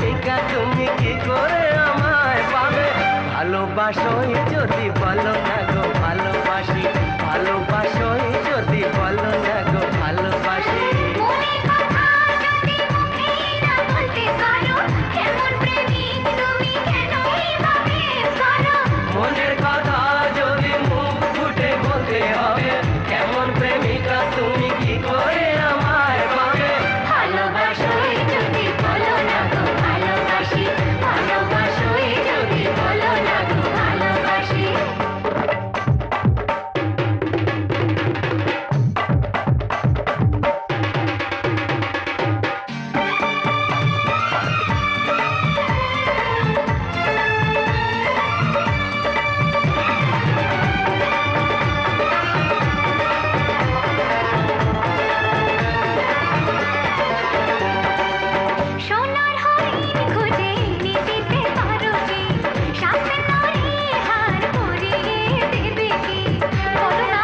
প্রেমিকা তুমি কি করে আমায় পাবে? ভালোবাসোই যদি বলো না গো ভালোবাসি, ভালোবাসোই যদি বলো না গো ভালোবাসি। মনের কথা যদি মুখ ফুটে বলতে হবে, কেমন প্রেমিকা তুমি কি করে আমায় পাবে? ভালোবাসোই যদি বলো না গো ভালোবাসি, ভালোবাসোই যদি বলো না গো ভালোবাসি। সোনার হরিণ খুঁজে এনে দিতে পারো কি? সাথে নারী হার পরিয়ে দেবে কি? বলো না।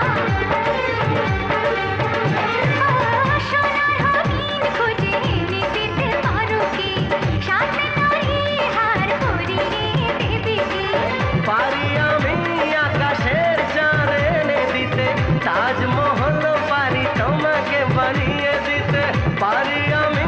সোনার হরিণ খুঁজে এনে দিতে পারো কি? সাথে নারী হার পরিয়ে দেবে কি? পারি আমি আকাশের চাঁদ এনে দিতে, তাজমহল পারি তোমাকে বানিয়ে দিতে। পারি আমি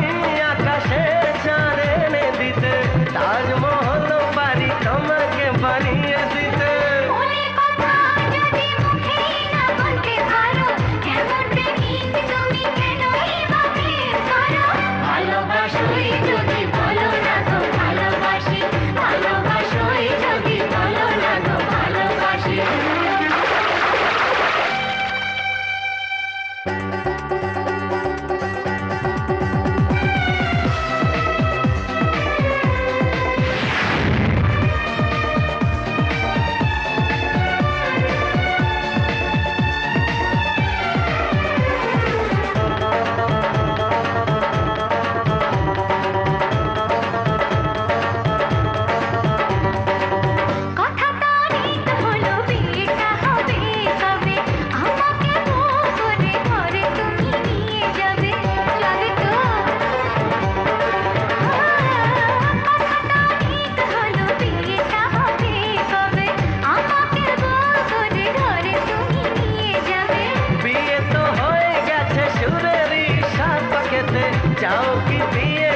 আকাশের চাঁদ এনে দিতে, তাজমহল পারি তোমাকে বানিয়ে দিতে। মনে কথা যদি মুখে না বলতে পারো, কেমন প্রেমিক তুমি কেনই বা প্রেম করো? ভালোবাসোই যদি বলো না গো ভালোবাসি, ভালোবাসোই যদি বলো না গো ভালোবাসি। কথা তারিখ হলো বিয়েটা হবে কবে? আমাকে বউ করে ঘরে তুমি নিয়ে যাবে, যাবে তো? কথা তারিখ হলো বিয়েটা হবে কবে? আমাকে বউ করে ঘরে তুমি নিয়ে যাবে। বিয়ে তো হয়ে গেছে সুরেরই সাত পাকেতে, যাও কি বিয়ে